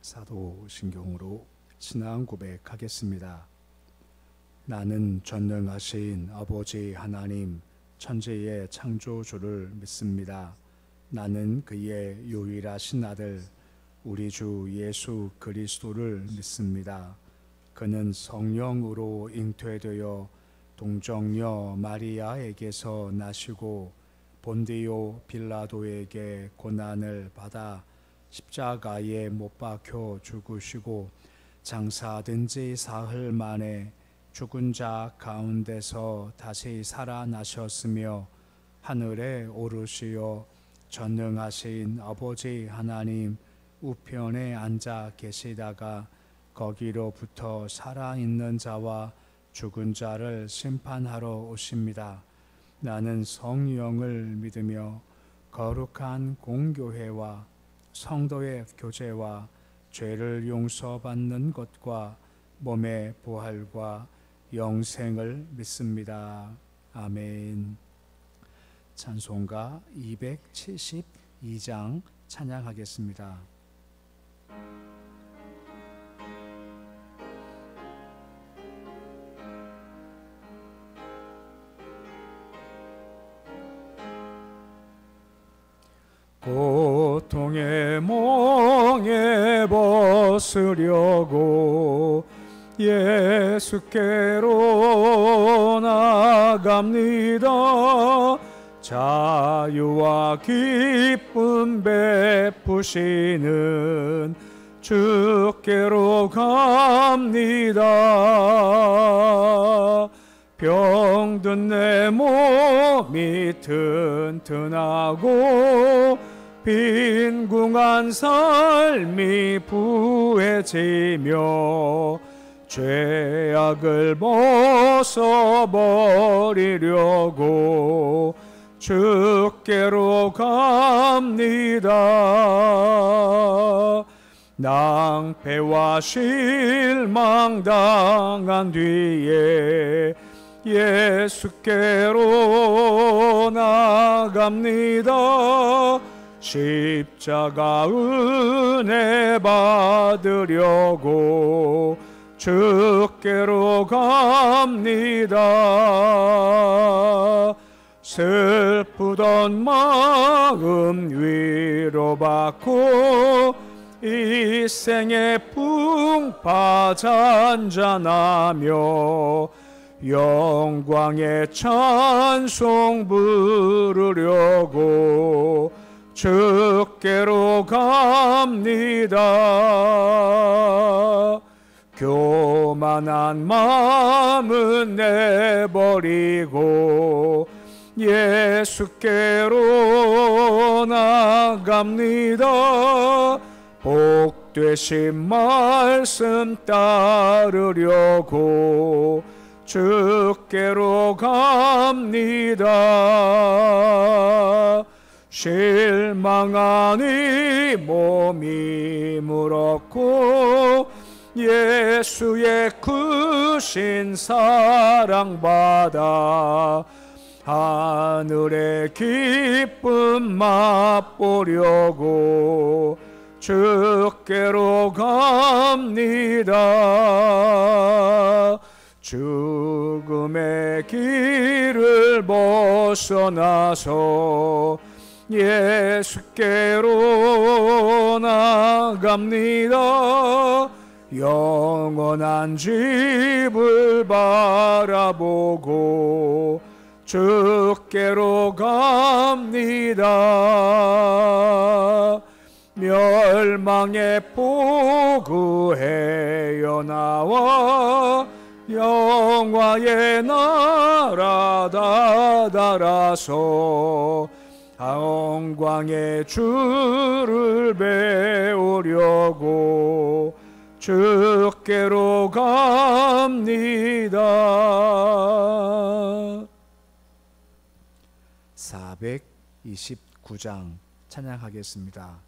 사도신경으로 신앙 고백하겠습니다. 나는 전능하신 아버지 하나님 천지의 창조주를 믿습니다. 나는 그의 유일하신 아들 우리 주 예수 그리스도를 믿습니다. 그는 성령으로 잉태되어 동정녀 마리아에게서 나시고 본디오 빌라도에게 고난을 받아 십자가에 못 박혀 죽으시고 장사된 지 사흘 만에 죽은 자 가운데서 다시 살아나셨으며 하늘에 오르시어 전능하신 아버지 하나님 우편에 앉아 계시다가 거기로부터 살아있는 자와 죽은 자를 심판하러 오십니다. 나는 성령을 믿으며 거룩한 공교회와 성도의 교제와 죄를 용서받는 것과 몸의 부활과 영생을 믿습니다. 아멘. 찬송가 272장 찬양하겠습니다. 고통의 몽에 벗으려고 예수께로 나갑니다. 자유와 기쁨 베푸시는 주께로 갑니다. 병든 내 몸이 튼튼하고 빈궁한 삶이 부해지며 죄악을 벗어버리려고 주께로 갑니다. 낭패와 실망 당한 뒤에 예수께로 나갑니다. 십자가 은혜 받으려고 주께로 갑니다. 슬프던 마음 위로받고 이 생의 풍파 잔잔하며 영광의 찬송 부르려고 주께로 갑니다. 교만한 마음은 내버리고 예수께로 나갑니다. 복되신 말씀 따르려고 주께로 갑니다. 실망하니 몸이 물었고 예수의 크신 사랑받아 하늘의 기쁨 맛보려고 주께로 갑니다. 죽음의 길을 벗어나서 예수께로 나갑니다. 영원한 집을 바라보고 주께로 갑니다. 멸망의 포구해여 나와 영화의 나라 다다라서 영광의 주를 배우려고 주께로 갑니다. 429장 찬양하겠습니다.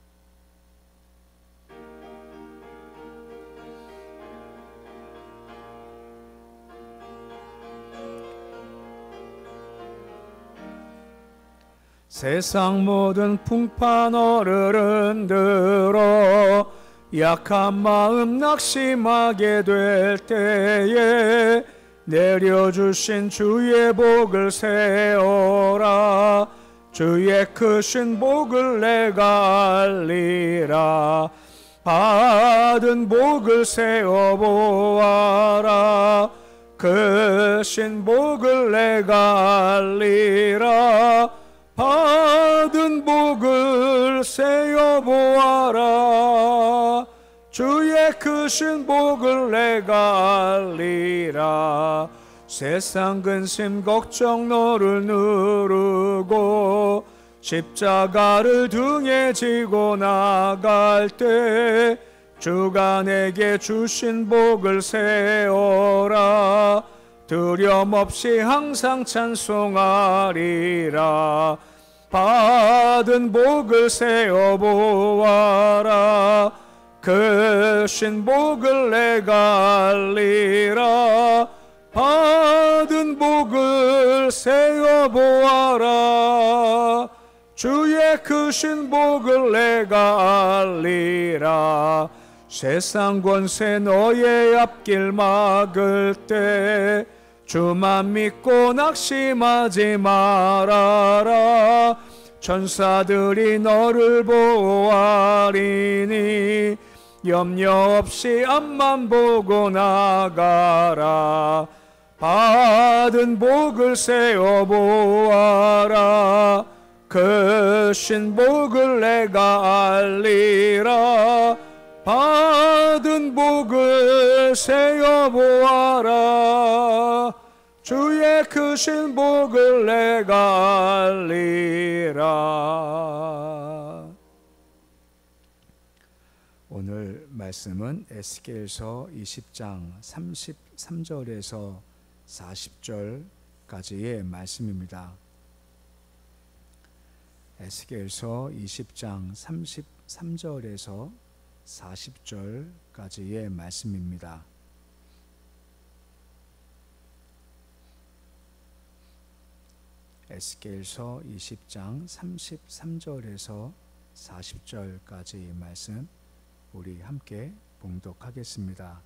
세상 모든 풍파 너를 흔들어 약한 마음 낙심하게 될 때에 내려주신 주의 복을 세어라. 주의 크신 복을 내가 알리라. 받은 복을 세어보아라. 크신 복을 내가 알리라. 받은 복을 세어보아라. 주의 크신 복을 내가 알리라. 세상 근심 걱정 너를 누르고 십자가를 등에 지고 나갈 때 주가 내게 주신 복을 세어라. 두려움 없이 항상 찬송하리라. 받은 복을 세어보아라. 크신 복을 내가 알리라. 받은 복을 세어보아라. 주의 크신 복을 내가 알리라. 세상 권세 너의 앞길 막을 때 주만 믿고 낙심하지 말아라. 천사들이 너를 보호하리니 염려 없이 앞만 보고 나가라. 받은 복을 세어보아라. 크신 복을 내가 알리라. 받은 복을 세어보아라. 주의 크신 복을 내가 알리라. 오늘 말씀은 에스겔서 20장 33절에서 40절까지의 말씀입니다. 에스겔서 20장 33절에서 40절까지의 말씀입니다. 에스겔서 20장 33절에서 40절까지의 말씀 우리 함께 봉독하겠습니다.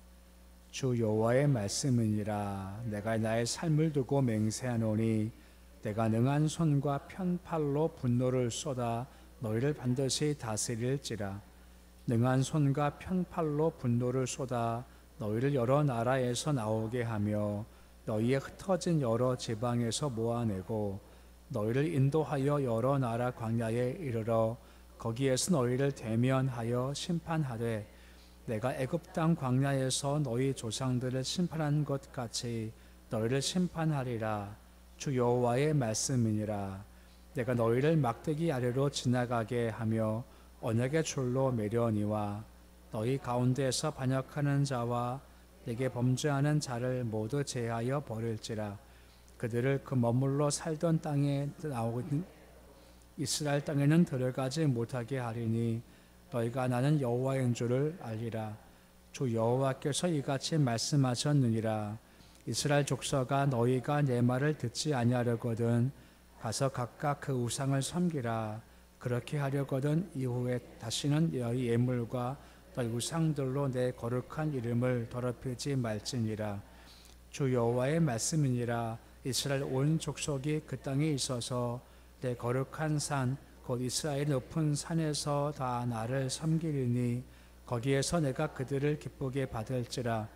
주 여호와의 말씀이니라. 내가 나의 삶을 두고 맹세하노니 내가 능한 손과 편팔로 분노를 쏟아 너희를 반드시 다스릴지라. 능한 손과 편팔로 분노를 쏟아 너희를 여러 나라에서 나오게 하며 너희의 흩어진 여러 지방에서 모아내고 너희를 인도하여 여러 나라 광야에 이르러 거기에서 너희를 대면하여 심판하되 내가 애굽 땅 광야에서 너희 조상들을 심판한 것 같이 너희를 심판하리라. 주 여호와의 말씀이니라. 내가 너희를 막대기 아래로 지나가게 하며 언약의 줄로 매려니와 너희 가운데에서 반역하는 자와 내게 범죄하는 자를 모두 제하여 버릴지라. 그들을 그 머물러 살던 땅에 나오는 이스라엘 땅에는 들어가지 못하게 하리니 너희가 나는 여호와인 줄을 알리라. 주 여호와께서 이같이 말씀하셨느니라. 이스라엘 족속아, 너희가 내 말을 듣지 아니하려거든 가서 각각 그 우상을 섬기라. 그렇게 하려거든 이후에 다시는 너희 예물과 너희 우상들로 내 거룩한 이름을 더럽히지 말지니라. 주 여호와의 말씀이니라. 이스라엘 온 족속이 그 땅에 있어서 내 거룩한 산 곧 이스라엘 높은 산에서 다 나를 섬기리니 거기에서 내가 그들을 기쁘게 받을지라.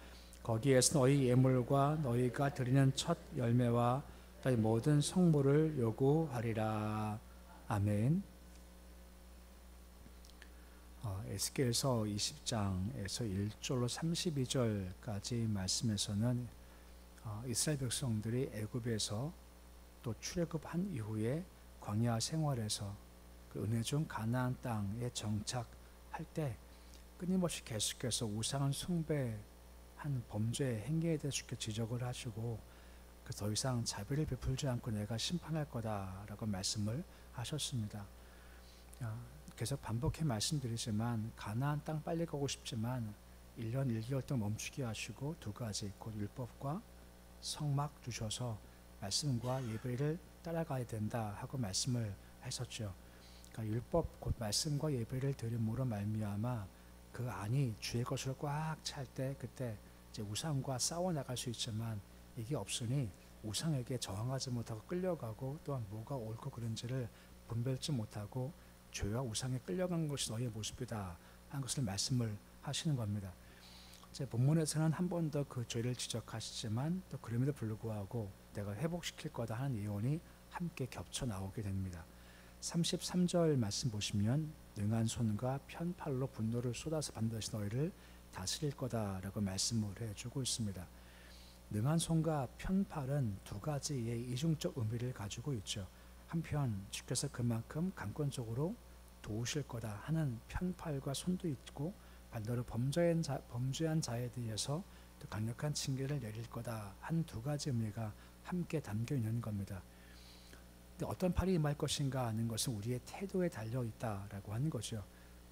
거기에서 너희 예물과 너희가 드리는 첫 열매와 너희 모든 성물을 요구하리라. 아멘. 에스겔서 20장에서 1절로 32절까지 말씀에서는 이스라엘 백성들이 애굽에서 또 출애굽한 이후에 광야 생활에서 그 은혜 중 가나안 땅에 정착할 때 끊임없이 계속해서 우상을 숭배한 범죄 행위에 대해서 지적을 하시고 더 이상 자비를 베풀지 않고 내가 심판할 거다라고 말씀을 하셨습니다. 계속 반복해 말씀드리지만 가나안 땅 빨리 가고 싶지만 1년 1개월 동안 멈추게 하시고 두 가지 곧 율법과 성막 두셔서 말씀과 예배를 따라가야 된다 하고 말씀을 하셨죠. 그러니까 율법 곧 말씀과 예배를 드림으로 말미암아 그 안이 주의 것으로 꽉 찰 때 그때 이제 우상과 싸워 나갈 수 있지만 이게 없으니 우상에게 저항하지 못하고 끌려가고 또한 뭐가 옳고 그른지를 분별치 못하고 죄와 우상에 끌려간 것이 너희의 모습이다 하는 것을 말씀을 하시는 겁니다. 이제 본문에서는 한 번 더 그 죄를 지적하시지만 또 그럼에도 불구하고 내가 회복시킬 거다 하는 예언이 함께 겹쳐 나오게 됩니다. 33절 말씀 보시면 능한 손과 편팔로 분노를 쏟아서 반드시 너희를 다스릴 거다라고 말씀을 해주고 있습니다. 능한 손과 편팔은 두 가지의 이중적 의미를 가지고 있죠. 한편 주께서 그만큼 강권적으로 도우실 거다 하는 편팔과 손도 있고 반대로 범죄한 자에 대해서 또 강력한 징계를 내릴 거다 한 두 가지 의미가 함께 담겨 있는 겁니다. 근데 어떤 팔이 임할 것인가 하는 것은 우리의 태도에 달려 있다라고 하는 거죠.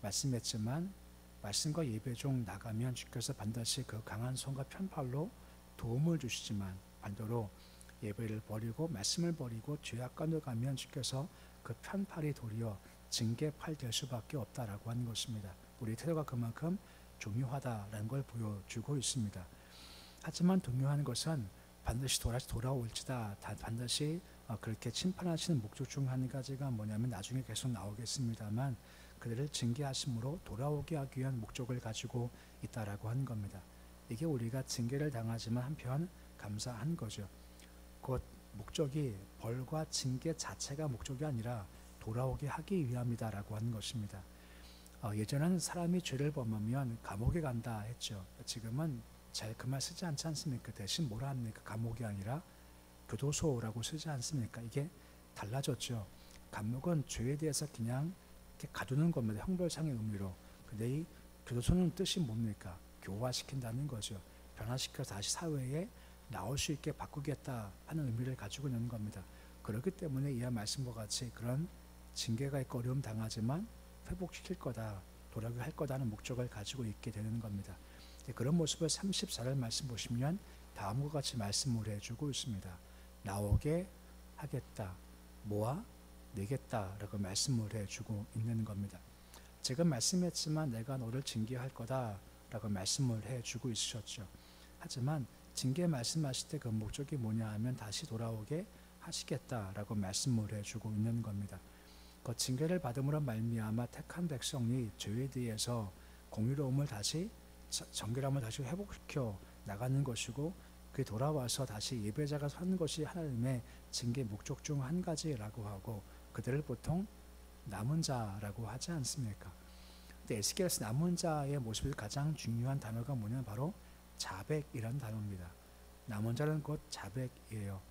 말씀했지만 말씀과 예배 중 나가면 주께서 반드시 그 강한 손과 편팔로 도움을 주시지만 반대로 예배를 버리고 말씀을 버리고 죄악간으로 가면 주께서 그 편팔이 도리어 징계팔 될 수밖에 없다라고 하는 것입니다. 우리 태도가 그만큼 중요하다라는 걸 보여주고 있습니다. 하지만 중요한 것은 반드시 돌아올지다. 반드시 그렇게 심판하시는 목적 중 한 가지가 뭐냐면 나중에 계속 나오겠습니다만 그들을 징계하심으로 돌아오게 하기 위한 목적을 가지고 있다라고 하는 겁니다. 이게 우리가 징계를 당하지만 한편 감사한 거죠. 곧 목적이 벌과 징계 자체가 목적이 아니라 돌아오게 하기 위함이다라고 하는 것입니다. 예전에는 사람이 죄를 범하면 감옥에 간다 했죠. 지금은 잘 그 말 쓰지 않지 않습니까? 대신 뭐라 합니까? 감옥이 아니라 교도소라고 쓰지 않습니까? 이게 달라졌죠. 감옥은 죄에 대해서 그냥 이렇게 가두는 겁니다. 형벌상의 의미로. 근데 이 교도소는 뜻이 뭡니까? 교화시킨다는 거죠. 변화시켜서 다시 사회에 나올 수 있게 바꾸겠다 하는 의미를 가지고 있는 겁니다. 그렇기 때문에 이하 말씀과 같이 그런 징계가 있고 어려움 당하지만 회복시킬 거다, 돌아오게 할 거다 하는 목적을 가지고 있게 되는 겁니다. 그런 모습을 34절 말씀 보시면 다음과 같이 말씀을 해주고 있습니다. 나오게 하겠다, 모아 내겠다라고 말씀을 해주고 있는 겁니다. 지금 말씀했지만 내가 너를 징계할 거다라고 말씀을 해주고 있으셨죠. 하지만 징계 말씀하실 때 그 목적이 뭐냐 하면 다시 돌아오게 하시겠다라고 말씀을 해주고 있는 겁니다. 그 징계를 받음으로 말미암아 택한 백성이 죄에 대해서 공의로움을 다시 정결함을 다시 회복시켜 나가는 것이고 그게 돌아와서 다시 예배자가 서는 것이 하나님의 징계 목적 중 한 가지라고 하고 그들을 보통 남은 자라고 하지 않습니까? 근데 에스겔에서 남은 자의 모습이 가장 중요한 단어가 뭐냐면 바로 자백이라는 단어입니다. 남은 자는 곧 자백이에요.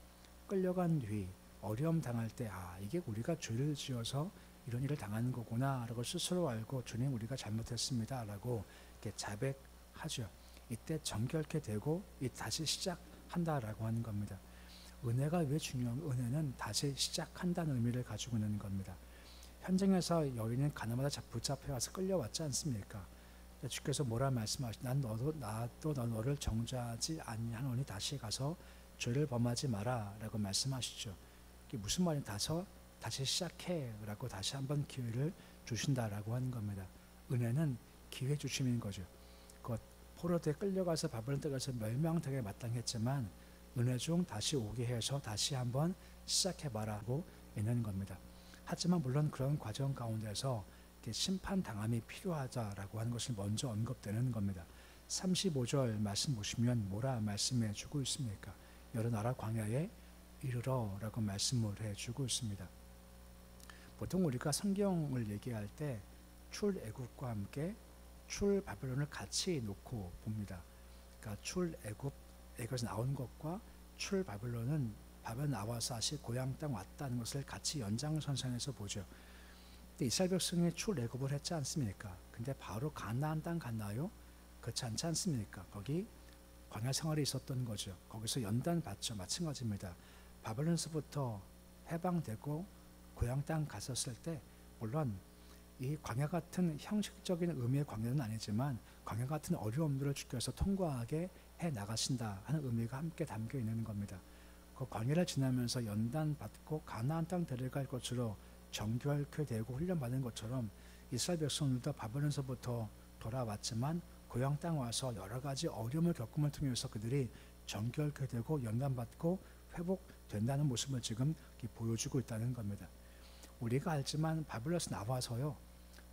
끌려간 뒤 어려움 당할 때 이게 우리가 죄를 지어서 이런 일을 당하는 거구나 라고 스스로 알고 주님 우리가 잘못했습니다 라고 이렇게 자백하죠. 이때 정결케 되고 다시 시작한다라고 하는 겁니다. 은혜가 왜 중요한 은혜는 다시 시작한다는 의미를 가지고 있는 겁니다. 현장에서 여인은 가나마다 붙잡혀 와서 끌려왔지 않습니까? 주께서 뭐라 말씀하시죠? 나도 너를 정죄하지 아니하노니 다시 가서 죄를 범하지 마라 라고 말씀하시죠. 이게 무슨 말이 다시 시작해 라고 다시 한번 기회를 주신다라고 하는 겁니다. 은혜는 기회 주심인 거죠. 포로대에 끌려가서 바벨론 땅에서 멸망되게 마땅했지만 은혜 중 다시 오게 해서 다시 한번 시작해봐라고 있는 겁니다. 하지만 물론 그런 과정 가운데서 심판당함이 필요하다라고 하는 것을 먼저 언급되는 겁니다. 35절 말씀 보시면 뭐라 말씀해 주고 있습니까? 여러 나라 광야에 이르러 라고 말씀을 해주고 있습니다. 보통 우리가 성경을 얘기할 때 출애굽과 함께 출바벨론을 같이 놓고 봅니다. 그러니까 출애굽에서 나온 것과 출바벨론은 바벨론 나와서 다시 고향 땅 왔다는 것을 같이 연장선상에서 보죠. 근데 이스라엘 백성이 출애굽을 했지 않습니까? 근데 바로 가나안 땅 갔나요? 그렇지 않지 않습니까? 거기 광야 생활이 있었던 거죠. 거기서 연단 받죠. 마찬가지입니다. 바벨론에서부터 해방되고 고향 땅 갔었을 때 물론 이 광야 같은 형식적인 의미의 광야는 아니지만 광야 같은 어려움들을 주께서 통과하게 해 나가신다 하는 의미가 함께 담겨 있는 겁니다. 그 광야를 지나면서 연단 받고 가나안 땅 데려갈 것으로 정결케 되고 훈련받은 것처럼 이스라엘 백성들도 바벨론에서부터 돌아왔지만 고향 땅 와서 여러 가지 어려움을 겪음을 통해서 그들이 정결케 되고 연단받고 회복된다는 모습을 지금 보여주고 있다는 겁니다. 우리가 알지만 바벨론에서 나와서요,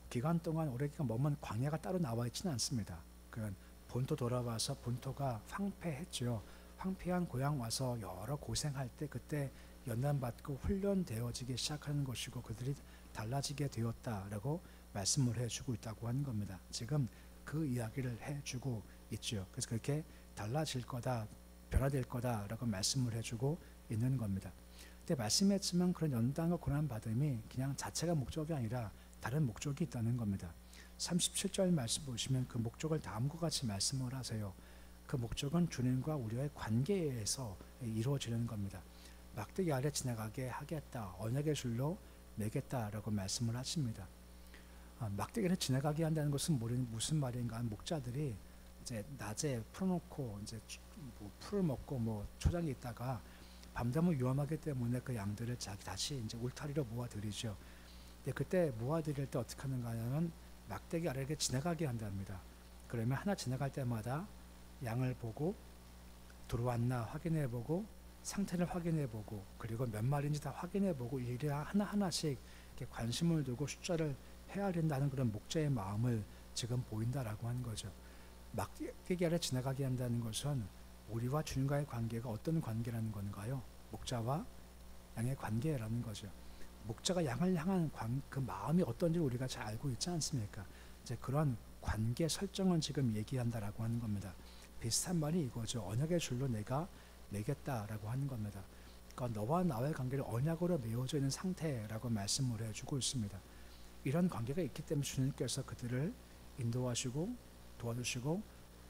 기간 동안 오래 기간 머문 광야가 따로 나와 있지는 않습니다. 그건 본토 돌아와서 본토가 황폐했죠. 황폐한 고향 와서 여러 고생할 때 그때 연단받고 훈련되어지기 시작하는 것이고 그들이 달라지게 되었다라고 말씀을 해주고 있다고 하는 겁니다. 지금 그 이야기를 해주고 있죠. 그래서 그렇게 달라질 거다, 변화될 거다라고 말씀을 해주고 있는 겁니다. 근데 말씀했지만 그런 연단과 고난받음이 그냥 자체가 목적이 아니라 다른 목적이 있다는 겁니다. 37절 말씀 보시면 그 목적을 다음과 같이 말씀을 하세요. 그 목적은 주님과 우리의 관계에서 이루어지는 겁니다. 막대기 아래 지나가게 하겠다, 언약의 줄로 매겠다라고 말씀을 하십니다. 막대기를 지나가게 한다는 것은 무슨 말인가? 목자들이 이제 낮에 풀어놓고 이제 뭐 풀을 먹고 초장에 있다가 밤 되면 위험하기 때문에 그 양들을 다시 이제 울타리로 모아들이죠. 근데 그때 모아들일 때 어떻게 하는가 하면 막대기 아래를 지나가게 한답니다. 그러면 하나 지나갈 때마다 양을 보고 들어왔나 확인해보고 상태를 확인해보고 그리고 몇 마리인지 다 확인해보고 이래 하나하나씩 이렇게 관심을 두고 숫자를 헤아린다는 그런 목자의 마음을 지금 보인다라고 하는 거죠. 막대기 아래 지나가게 한다는 것은 우리와 주님과의 관계가 어떤 관계라는 건가요? 목자와 양의 관계라는 거죠. 목자가 양을 향한 그 마음이 어떤지 우리가 잘 알고 있지 않습니까? 이제 그런 관계 설정은 지금 얘기한다라고 하는 겁니다. 비슷한 말이 이거죠. 언약의 줄로 내가 매겠다라고 하는 겁니다. 그러니까 너와 나의 관계를 언약으로 메어져 있는 상태라고 말씀을 해주고 있습니다. 이런 관계가 있기 때문에 주님께서 그들을 인도하시고 도와주시고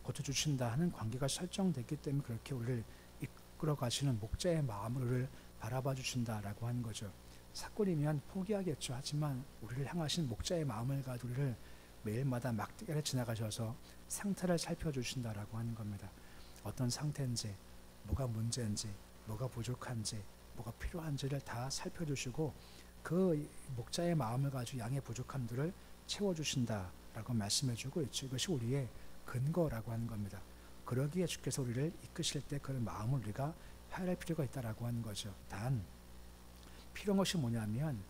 고쳐주신다 하는 관계가 설정됐기 때문에 그렇게 우리를 이끌어 가시는 목자의 마음을 우리를 바라봐 주신다라고 하는 거죠. 사건이면 포기하겠죠. 하지만 우리를 향하신 목자의 마음을 가지고 우리를 매일마다 막대기를 지나가셔서 상태를 살펴주신다라고 하는 겁니다. 어떤 상태인지, 뭐가 문제인지, 뭐가 부족한지, 뭐가 필요한지를 다 살펴주시고 그 목자의 마음을 가지고 양의 부족함들을 채워주신다라고 말씀해주고 있죠. 이것이 우리의 근거라고 하는 겁니다. 그러기에 주께서 우리를 이끄실 때 그 마음을 우리가 헤아릴 필요가 있다라고 하는 거죠. 단 필요한 것이 뭐냐면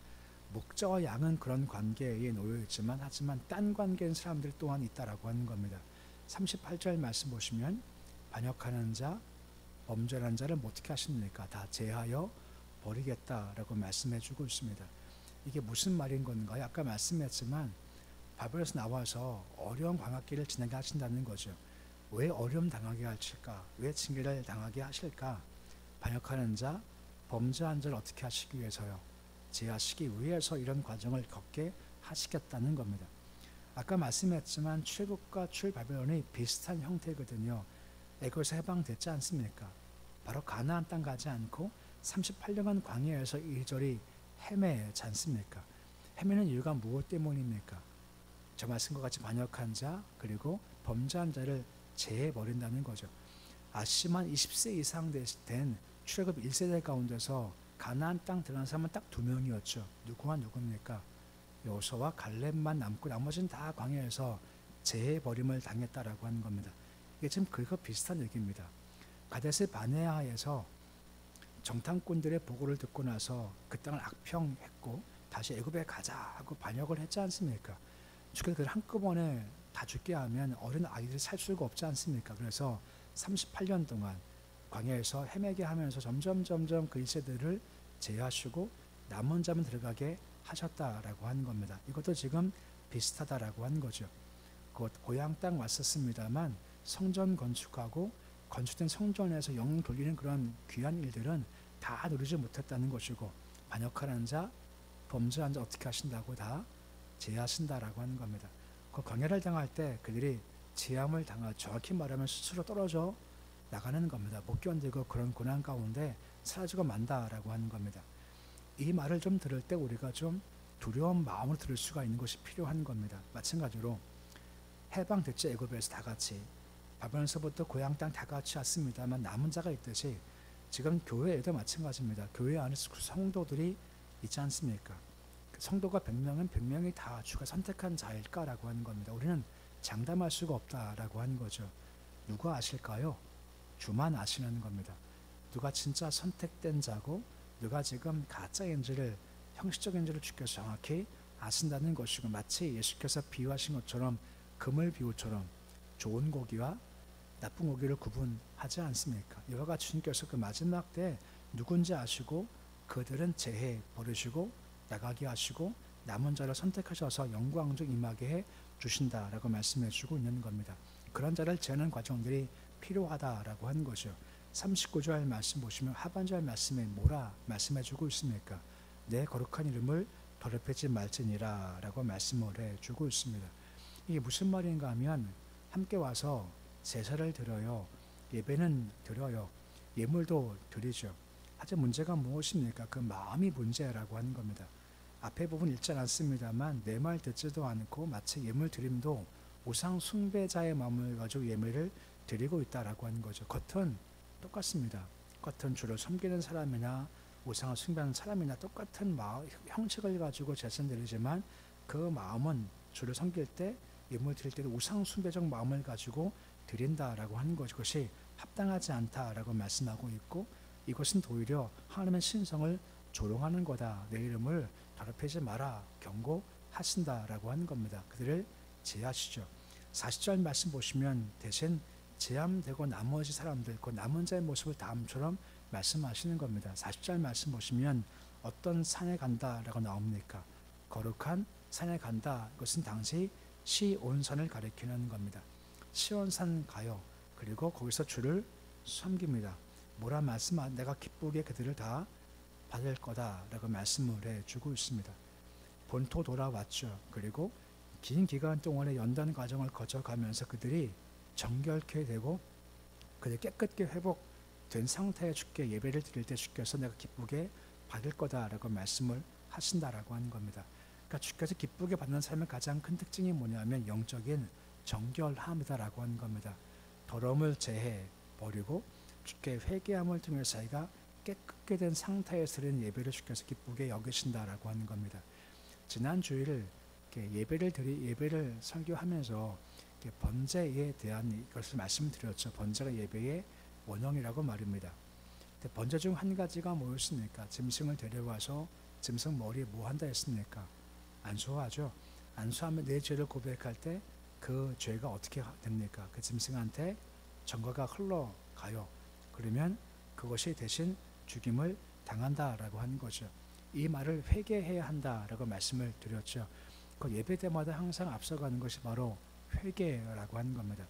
목자와 양은 그런 관계에 놓여 있지만 하지만 딴 관계인 사람들 또한 있다라고 하는 겁니다. 38절 말씀 보시면 반역하는 자, 범죄하는 자를 어떻게 하십니까? 다 제하여 버리겠다라고 말씀해주고 있습니다. 이게 무슨 말인 건가요? 아까 말씀했지만 바벨에서 나와서 어려운 광야길을 지나게 하신다는 거죠. 왜 어려움 당하게 하실까? 왜 징계를 당하게 하실까? 반역하는 자, 범죄한 자를 어떻게 하시기 위해서요? 제하시기 위해서 이런 과정을 겪게 하시겠다는 겁니다. 아까 말씀했지만 출애굽과 출바벨론이 비슷한 형태거든요. 애굽에서 해방됐지 않습니까? 바로 가나안 땅 가지 않고 38년간 광야에서 이리저리 헤매지 않습니까? 헤매는 이유가 무엇 때문입니까? 저 말씀과 같이 반역한 자 그리고 범죄한 자를 제해버린다는 거죠. 아시만 20세 이상 된 출애굽 1세대 가운데서 가나안 땅 들어간 사람은 딱 2명이었죠. 누구와 누굽니까? 여호수아와 갈렙만 남고 나머지는 다 광야에서 제해버림을 당했다라고 하는 겁니다. 이게 지금 그거 비슷한 얘기입니다. 가데스 바네아에서 정탐꾼들의 보고를 듣고 나서 그 땅을 악평했고 다시 애굽에 가자 하고 반역을 했지 않습니까? 주께서 그걸 한꺼번에 다 죽게 하면 어린 아이들이 살 수가 없지 않습니까? 그래서 38년 동안 광야에서 헤매게 하면서 점점 그 1세대를 제하시고 남은 자만 들어가게 하셨다라고 하는 겁니다. 이것도 지금 비슷하다라고 하는 거죠. 곧 고향 땅 왔었습니다만 성전 건축하고 건축된 성전에서 영웅 돌리는 그런 귀한 일들은 다 누리지 못했다는 것이고 반역하는 자, 범죄한 자 어떻게 하신다고 다 제하신다라고 하는 겁니다. 그 광야를 당할 때 그들이 제함을 당하 정확히 말하면 스스로 떨어져 나가는 겁니다. 못 견디고 그런 고난 가운데 사라지고 만다라고 하는 겁니다. 이 말을 좀 들을 때 우리가 좀 두려운 마음으로 들을 수가 있는 것이 필요한 겁니다. 마찬가지로 해방됐지 애굽에서 다 같이 바벨론서부터 고향 땅 다 같이 왔습니다만 남은 자가 있듯이 지금 교회에도 마찬가지입니다. 교회 안에 성도들이 있지 않습니까? 성도가 100명은 100명이 다 주가 선택한 자일까라고 하는 겁니다. 우리는 장담할 수가 없다라고 하는 거죠. 누가 아실까요? 주만 아시는 겁니다. 누가 진짜 선택된 자고 누가 지금 가짜인지를 형식적인지를 주께서 정확히 아신다는 것이고, 마치 예수께서 비유하신 것처럼 그물 비유처럼 좋은 고기와 나쁜 고기를 구분하지 않습니까? 이와 같이 주님께서 그 마지막 때 누군지 아시고 그들은 제해 버리시고 나가게 하시고 남은 자를 선택하셔서 영광 중 임하게 해 주신다라고 말씀해 주고 있는 겁니다. 그런 자를 재는 과정들이 필요하다라고 하는 거죠. 39절 말씀 보시면 하반절 말씀에 뭐라 말씀해 주고 있습니까? 내 거룩한 이름을 더럽히지 말지니라 라고 말씀을 해 주고 있습니다. 이게 무슨 말인가 하면 함께 와서 제사를 드려요. 예배는 드려요. 예물도 드리죠. 하지만 문제가 무엇입니까? 그 마음이 문제라고 하는 겁니다. 앞에 부분 읽지 않습니다만 내 말 듣지도 않고 마치 예물 드림도 우상 숭배자의 마음을 가지고 예물을 드리고 있다라고 하는 거죠. 겉은 똑같습니다. 겉은 주를 섬기는 사람이나 우상을 숭배하는 사람이나 똑같은 마음, 형식을 가지고 제사 드리지만 그 마음은 주를 섬길 때 예물 드릴 때도 우상 숭배적 마음을 가지고 드린다라고 하는 것이, 그것이 합당하지 않다라고 말씀하고 있고, 이것은 오히려 하나님의 신성을 조롱하는 거다. 내 이름을 더럽히지 마라 경고하신다라고 하는 겁니다. 그들을 제하시죠. 40절 말씀 보시면 대신 제함되고 나머지 사람들, 그 남은 자의 모습을 다음처럼 말씀하시는 겁니다. 40절 말씀 보시면 어떤 산에 간다라고 나옵니까? 거룩한 산에 간다. 이것은 당시 시온산을 가리키는 겁니다. 시온산 가요. 그리고 거기서 주를 섬깁니다. 뭐라 말씀하? 내가 기쁘게 그들을 다 받을 거다라고 말씀을 해주고 있습니다. 본토 돌아왔죠. 그리고 긴 기간 동안의 연단 과정을 거쳐가면서 그들이 정결케 되고 그들이 깨끗게 회복된 상태에 주께 예배를 드릴 때 주께서 내가 기쁘게 받을 거다라고 말씀을 하신다라고 하는 겁니다. 그러니까 주께서 기쁘게 받는 삶의 가장 큰 특징이 뭐냐면 영적인 정결함이다라고 하는 겁니다. 더러움을 제해 버리고 주께 회개함을 통해 자기가 깨끗게 된 상태에서 드리는 예배를 주께서 기쁘게 여기신다라고 하는 겁니다. 지난 주일 예배를 설교하면서 번제에 대한 것을 말씀드렸죠. 번제가 예배의 원형이라고 말입니다. 번제 중 한 가지가 뭐였습니까? 짐승을 데려와서 짐승 머리에 뭐 한다 했습니까? 안수하죠. 안수하면 내 죄를 고백할 때 그 죄가 어떻게 됩니까? 그 짐승한테 전과가 흘러가요. 그러면 그것이 대신 죽임을 당한다라고 하는 거죠. 이 말을 회개해야 한다라고 말씀을 드렸죠. 그 예배 때마다 항상 앞서가는 것이 바로 회개라고 하는 겁니다.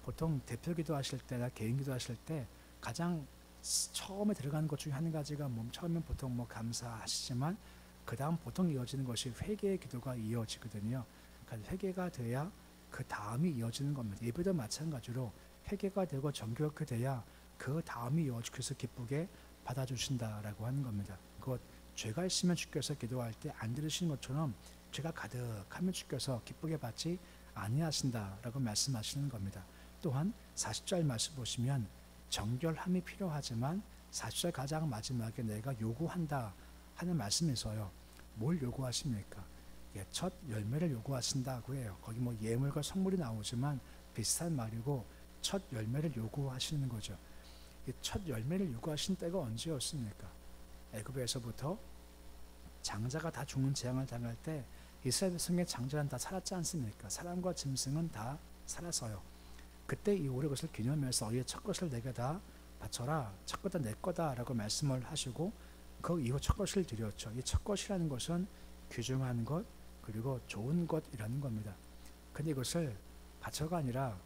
보통 대표 기도하실 때나 개인 기도하실 때 가장 처음에 들어가는 것 중에 한 가지가 처음엔 보통 감사하시지만 그 다음 보통 이어지는 것이 회개의 기도가 이어지거든요. 그러니까 회개가 돼야 그 다음이 이어지는 겁니다. 예배도 마찬가지로 회개가 되고 정결케 돼야 그 다음이 이어지고 그래서 기쁘게 받아주신다라고 하는 겁니다. 그것 죄가 있으면 주께서 기도할 때 안 들으시는 것처럼 죄가 가득하면 주께서 기쁘게 받지 아니하신다라고 말씀하시는 겁니다. 또한 40절 말씀 보시면 정결함이 필요하지만 40절 가장 마지막에 내가 요구한다 하는 말씀이 있어요. 뭘 요구하십니까? 첫 열매를 요구하신다고 해요. 거기 예물과 성물이 나오지만 비슷한 말이고 첫 열매를 요구하시는 거죠. 첫 열매를 요구하신 때가 언제였습니까? 애굽에서부터 장자가 다 죽는 재앙을 당할 때 이스라엘 백성의 장자는 다 살았지 않습니까? 사람과 짐승은 다 살았어요. 그때 이후에 그것을 기념해서 너희의 첫 것을 내게 다 바쳐라. 첫 것은 내 거다라고 말씀을 하시고 그 이후 첫 것을 드렸죠. 이 첫 것이라는 것은 귀중한 것 그리고 좋은 것이라는 겁니다. 근데 이것을 바쳐가 아니라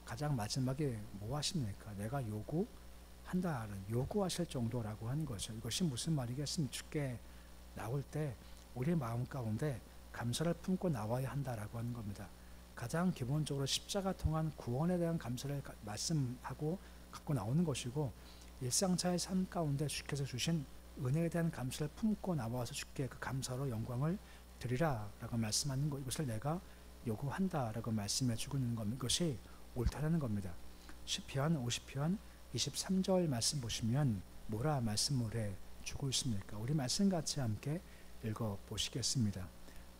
가장 마지막에 뭐 하십니까? 내가 요구한다는 요구하실 정도라고 하는 거죠. 이것이 무슨 말이겠습니까? 주께 나올 때 우리 마음 가운데 감사를 품고 나와야 한다라고 하는 겁니다. 가장 기본적으로 십자가 통한 구원에 대한 감사를 말씀하고 갖고 나오는 것이고 일상자의 삶 가운데 주께서 주신 은혜에 대한 감사를 품고 나와서 주께 그 감사로 영광을 드리라 라고 말씀하는 것, 이것을 내가 요구한다 라고 말씀해 주고 있는 겁니다. 이것이 옳다는 겁니다. 시편 50편 23절 말씀 보시면 뭐라 말씀을 해 주고 있습니까? 우리 말씀 같이 함께 읽어 보시겠습니다.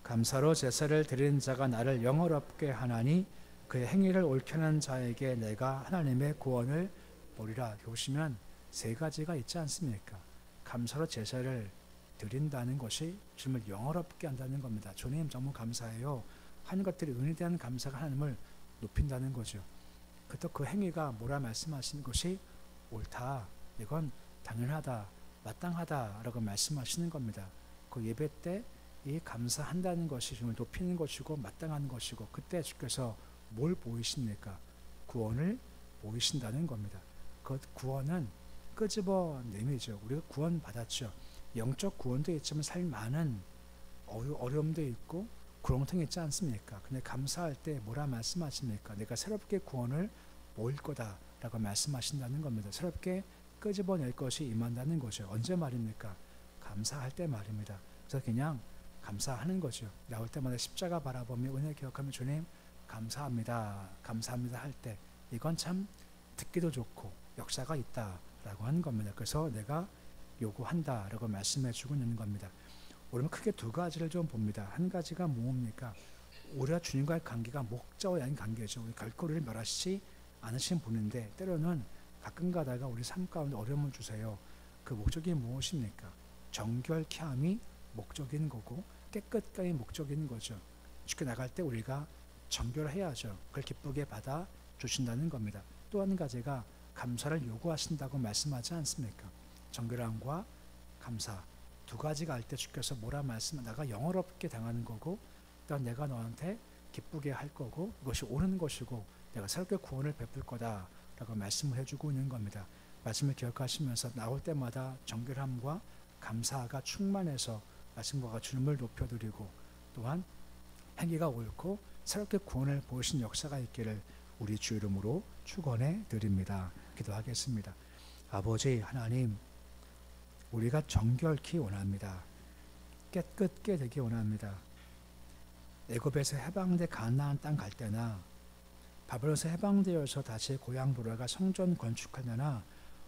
감사로 제사를 드리는 자가 나를 영화롭게 하나니 그의 행위를 옳게 하는 자에게 내가 하나님의 구원을 보리라. 보시면 세 가지가 있지 않습니까? 감사로 제사를 드린다는 것이 주님을 영화롭게 한다는 겁니다. 주님 정말 감사해요. 하는 것들이 은혜에 대한 감사가 하나님을 높인다는 거죠. 또 그 행위가 뭐라 말씀하시는 것이 옳다, 이건 당연하다, 마땅하다라고 말씀하시는 겁니다. 그 예배 때 이 감사한다는 것이 주님을 높이는 것이고 마땅한 것이고, 그때 주께서 뭘 보이십니까? 구원을 보이신다는 겁니다. 그 구원은 끄집어냄이죠. 우리가 구원 받았죠. 영적 구원도 있지만 삶 많은 어려움도 있고 구렁텅이 있지 않습니까? 근데 감사할 때 뭐라 말씀하십니까? 내가 새롭게 구원을 모일 거다라고 말씀하신다는 겁니다. 새롭게 끄집어낼 것이 임한다는 거죠. 언제 말입니까? 감사할 때 말입니다. 그래서 그냥 감사하는 거죠. 나올 때마다 십자가 바라보며 은혜 기억하며 주님 감사합니다, 감사합니다 할 때 이건 참 듣기도 좋고 역사가 있다라고 하는 겁니다. 그래서 내가 요구한다라고 말씀해 주고 있는 겁니다. 우리는 크게 두 가지를 좀 봅니다. 한 가지가 뭡니까? 우리가 주님과의 관계가 목자와 양의 관계죠. 우리 결코 우리를 멸하시지 않으신 분인데 때로는 가끔 가다가 우리 삶 가운데 어려움을 주세요. 그 목적이 무엇입니까? 정결케 함이 목적인 거고 깨끗함이 목적인 거죠. 쉽게 나갈 때 우리가 정결해야죠. 그걸 기쁘게 받아 주신다는 겁니다. 또 한 가지가 감사를 요구하신다고 말씀하지 않습니까? 정결함과 감사 두 가지가 할 때 주께서 뭐라 말씀하면 내가 영어롭게 당하는 거고, 또 내가 너한테 기쁘게 할 거고, 이것이 옳은 것이고 내가 새롭게 구원을 베풀 거다라고 말씀을 해주고 있는 겁니다. 말씀을 기억하시면서 나올 때마다 정결함과 감사가 충만해서 말씀과 주님을 높여드리고, 또한 행위가 옳고 새롭게 구원을 보이신 역사가 있기를 우리 주 이름으로 축원해 드립니다. 기도하겠습니다. 아버지 하나님, 우리가 정결케 원합니다. 깨끗게 되기 원합니다. 애굽에서 해방돼 가나안 땅 갈 때나 바벨론에서 해방되어서 다시 고향 돌아가 성전 건축하려나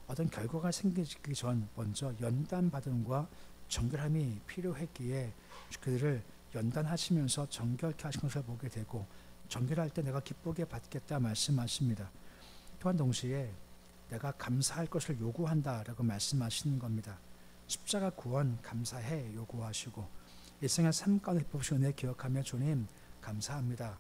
어떤 결과가 생기기 전 먼저 연단받음과 정결함이 필요했기에 그들을 연단하시면서 정결케 하신 것을 보게 되고, 정결할 때 내가 기쁘게 받겠다 말씀하십니다. 또한 동시에 내가 감사할 것을 요구한다라고 말씀하시는 겁니다. 십자가 구원 감사해 요구하시고, 일생의 삶 가운데 베푸신 은혜 기억하며 주님 감사합니다,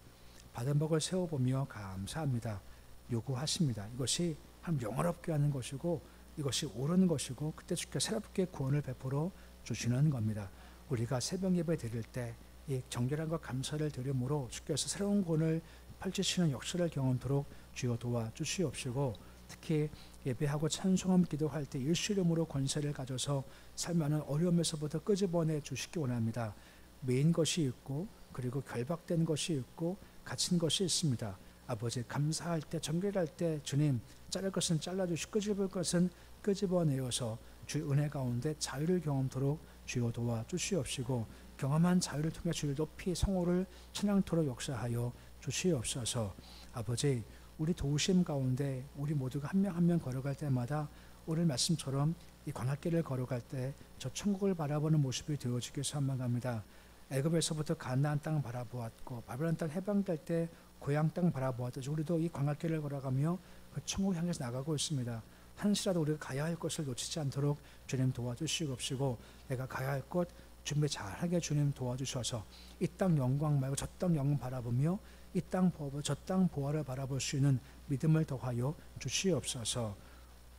받은 복을 세워보며 감사합니다 요구하십니다. 이것이 한 영화롭게 하는 것이고 이것이 옳은 것이고, 그때 주께 새롭게 구원을 베풀어 주시는 겁니다. 우리가 새벽 예배 드릴 때 이 정결함과 감사를 드림으로 주께서 새로운 구원을 펼치시는 역사를 경험토록 주여 도와 주시옵시고, 특히 예배하고 찬송함 기도할 때 예수 이름으로 권세를 가져서 삶하는 어려움에서부터 끄집어내 주시기 원합니다. 메인 것이 있고 그리고 결박된 것이 있고 갇힌 것이 있습니다. 아버지 감사할 때 정결할 때 주님 자를 것은 잘라주시고 끄집을 것은 끄집어내어서 주의 은혜 가운데 자유를 경험토록 주여 도와 주시옵시고, 경험한 자유를 통해 주를 높이 성호를 찬양토록 역사하여 주시옵소서. 아버지 우리 도우심 가운데 우리 모두가 한 명 한 명 걸어갈 때마다 오늘 말씀처럼 이 광야길을 걸어갈 때 저 천국을 바라보는 모습이 되어지길 소망합니다. 애굽에서부터 가나안 땅 바라보았고 바벨론 땅 해방될 때 고향 땅 바라보았듯이 우리도 이 광야길을 걸어가며 그 천국 향해서 나가고 있습니다. 한시라도 우리가 가야 할 것을 놓치지 않도록 주님 도와주시옵시고, 내가 가야 할 것 준비 잘하게 주님 도와주셔서 이 땅 영광 말고 저 땅 영광 바라보며 이 땅 보호 저 땅 보호를 바라볼 수 있는 믿음을 더하여 주시옵소서.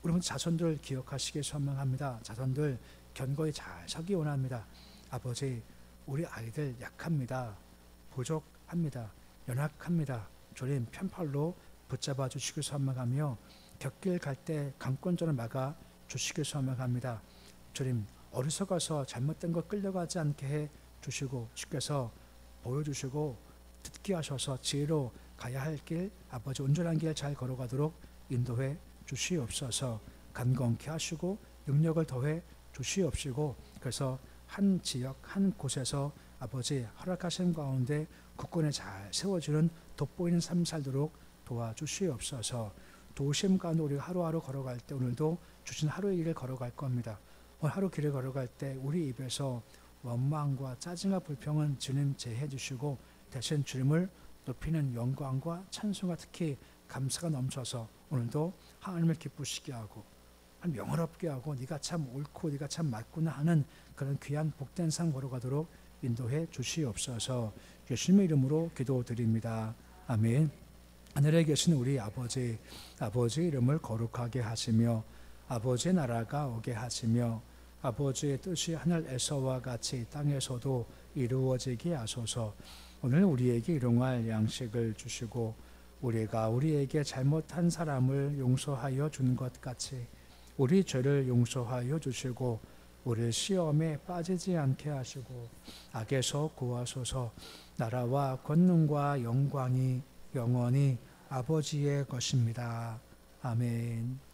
우리 자손들 기억하시길 소망합니다. 자손들 견고히 잘 서기 원합니다. 아버지 우리 아이들 약합니다. 부족합니다. 연약합니다. 주님 편팔로 붙잡아 주시길 소망하며 곁길 갈 때 강권전을 막아 주시길 소망합니다. 주님 어리석어서 잘못된 것 끌려가지 않게 해 주시고 주께서 보여주시고 듣게 하셔서 지혜로 가야 할 길, 아버지 온전한 길 잘 걸어가도록 인도해 주시옵소서. 간건케 하시고 능력을 더해 주시옵시고, 그래서 한 지역 한 곳에서 아버지 허락하신 가운데 국권에 잘 세워지는 돋보이는 삶 살도록 도와주시옵소서. 도심 가운데 우리가 하루하루 걸어갈 때 오늘도 주신 하루의 길을 걸어갈 겁니다. 오늘 하루 길을 걸어갈 때 우리 입에서 원망과 짜증과 불평은 주님 제해 주시고 대신 주님을 높이는 영광과 찬송과 특히 감사가 넘쳐서 오늘도 하나님을 기쁘시게 하고 명화롭게 하고 네가 참 옳고 네가 참 맞구나 하는 그런 귀한 복된 삶 걸어가도록 인도해 주시옵소서. 예수님의 이름으로 기도드립니다. 아멘. 하늘에 계신 우리 아버지, 아버지의 이름을 거룩하게 하시며 아버지의 나라가 오게 하시며 아버지의 뜻이 하늘에서와 같이 땅에서도 이루어지게 하소서. 오늘 우리에게 일용할 양식을 주시고 우리가 우리에게 잘못한 사람을 용서하여 준 것 같이 우리 죄를 용서하여 주시고 우리 시험에 빠지지 않게 하시고 악에서 구하소서. 나라와 권능과 영광이 영원히 아버지의 것입니다. 아멘.